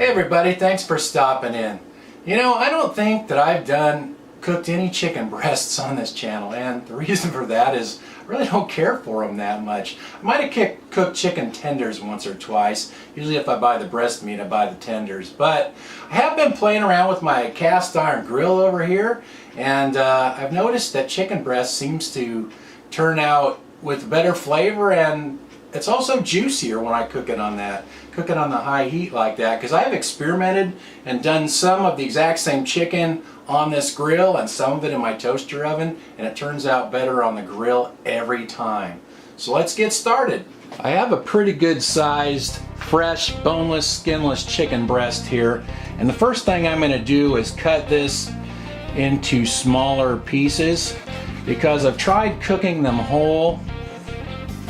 Hey everybody, thanks for stopping in. You know, I don't think that I've cooked any chicken breasts on this channel, and the reason for that is I really don't care for them that much. I might have cooked chicken tenders once or twice. Usually if I buy the breast meat, I buy the tenders. But I have been playing around with my cast iron grill over here, and I've noticed that chicken breast seems to turn out with better flavor, and it's also juicier when I cook it on the high heat like that, because I have experimented and done some of the exact same chicken on this grill and some of it in my toaster oven, and it turns out better on the grill every time. So let's get started. I have a pretty good sized, fresh, boneless, skinless chicken breast here, and the first thing I'm going to do is cut this into smaller pieces, because I've tried cooking them whole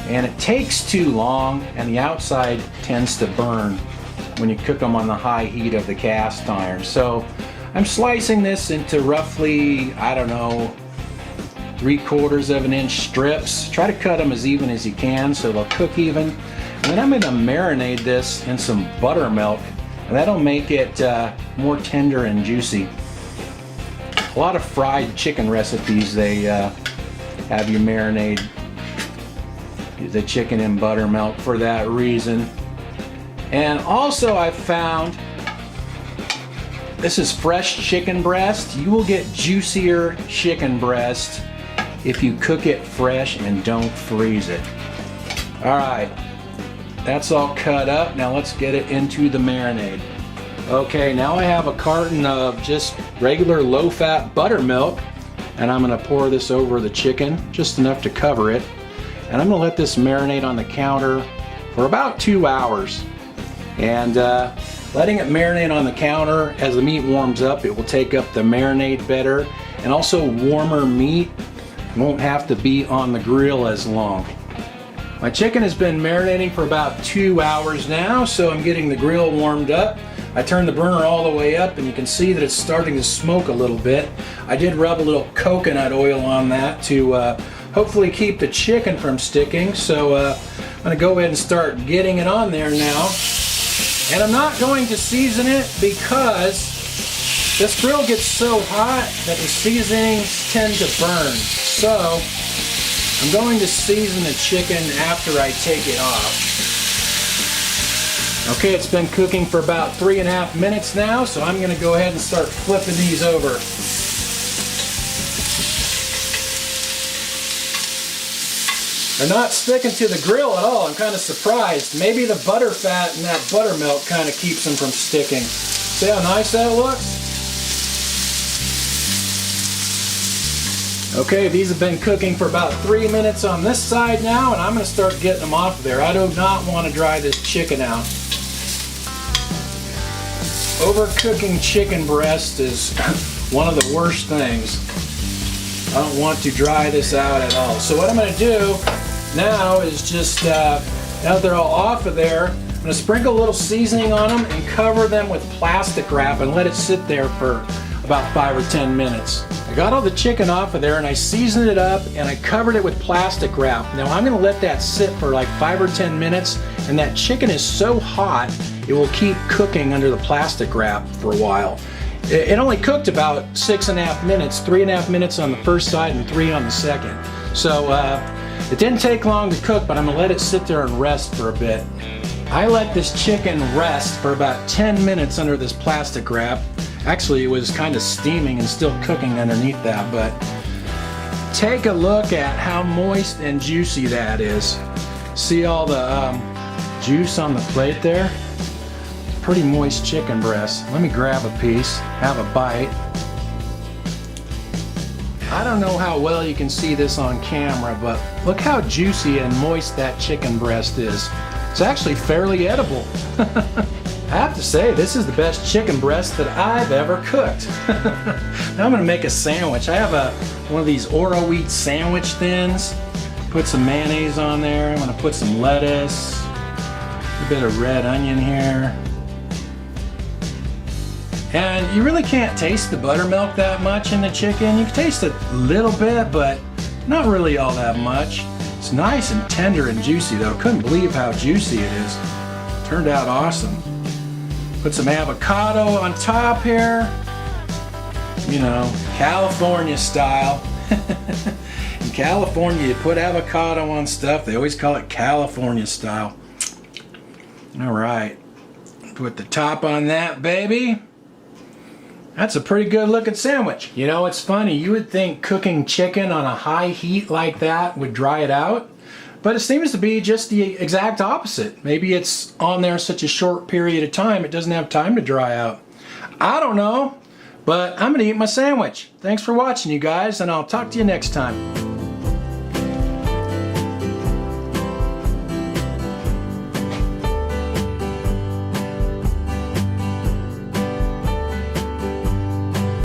and it takes too long, and the outside tends to burn when you cook them on the high heat of the cast iron. So I'm slicing this into roughly, I don't know, 3/4 of an inch strips. Try to cut them as even as you can so they'll cook even. And then I'm going to marinate this in some buttermilk, and that'll make it more tender and juicy. A lot of fried chicken recipes, they have you marinate the chicken in buttermilk for that reason. And also I've found, this is fresh chicken breast. You will get juicier chicken breast if you cook it fresh and don't freeze it. Alright, that's all cut up. Now let's get it into the marinade. Okay, now I have a carton of just regular low-fat buttermilk, and I'm going to pour this over the chicken, just enough to cover it. And I'm going to let this marinate on the counter for about 2 hours. And letting it marinate on the counter, as the meat warms up, it will take up the marinade better. And also warmer meat won't have to be on the grill as long. My chicken has been marinating for about 2 hours now, so I'm getting the grill warmed up. I turned the burner all the way up, and you can see that it's starting to smoke a little bit. I did rub a little coconut oil on that to hopefully keep the chicken from sticking. So I'm going to go ahead and start getting it on there now. And I'm not going to season it because this grill gets so hot that the seasonings tend to burn. So I'm going to season the chicken after I take it off. Okay, it's been cooking for about 3.5 minutes now, so I'm going to go ahead and start flipping these over. They're not sticking to the grill at all. I'm kind of surprised. Maybe the butter fat and that buttermilk kind of keeps them from sticking. See how nice that looks? Okay, these have been cooking for about 3 minutes on this side now, and I'm going to start getting them off there. I do not want to dry this chicken out. Overcooking chicken breast is one of the worst things. I don't want to dry this out at all. So what I'm going to do now is just, now that they're all off of there, I'm going to sprinkle a little seasoning on them and cover them with plastic wrap and let it sit there for about 5 or 10 minutes. I got all the chicken off of there, and I seasoned it up, and I covered it with plastic wrap. Now I'm going to let that sit for like 5 or 10 minutes, and that chicken is so hot it will keep cooking under the plastic wrap for a while. It only cooked about 6.5 minutes, 3.5 minutes on the first side and 3 on the second. So it didn't take long to cook, but I'm going to let it sit there and rest for a bit. I let this chicken rest for about 10 minutes under this plastic wrap. Actually, it was kind of steaming and still cooking underneath that, but take a look at how moist and juicy that is. See all the juice on the plate there? Pretty moist chicken breast. Let me grab a piece, have a bite. I don't know how well you can see this on camera, but look how juicy and moist that chicken breast is. It's actually fairly edible. I have to say, this is the best chicken breast that I've ever cooked. Now I'm going to make a sandwich. I have one of these Oro wheat sandwich thins. Put some mayonnaise on there. I'm going to put some lettuce, a bit of red onion here. And you really can't taste the buttermilk that much in the chicken. You can taste it a little bit, but not really all that much. It's nice and tender and juicy though. Couldn't believe how juicy it is. Turned out awesome. Put some avocado on top here. You know, California style. In California, you put avocado on stuff. They always call it California style. All right. Put the top on that, baby. That's a pretty good looking sandwich. You know, it's funny. You would think cooking chicken on a high heat like that would dry it out. But it seems to be just the exact opposite. Maybe it's on there such a short period of time, it doesn't have time to dry out. I don't know, but I'm gonna eat my sandwich. Thanks for watching, you guys, and I'll talk to you next time.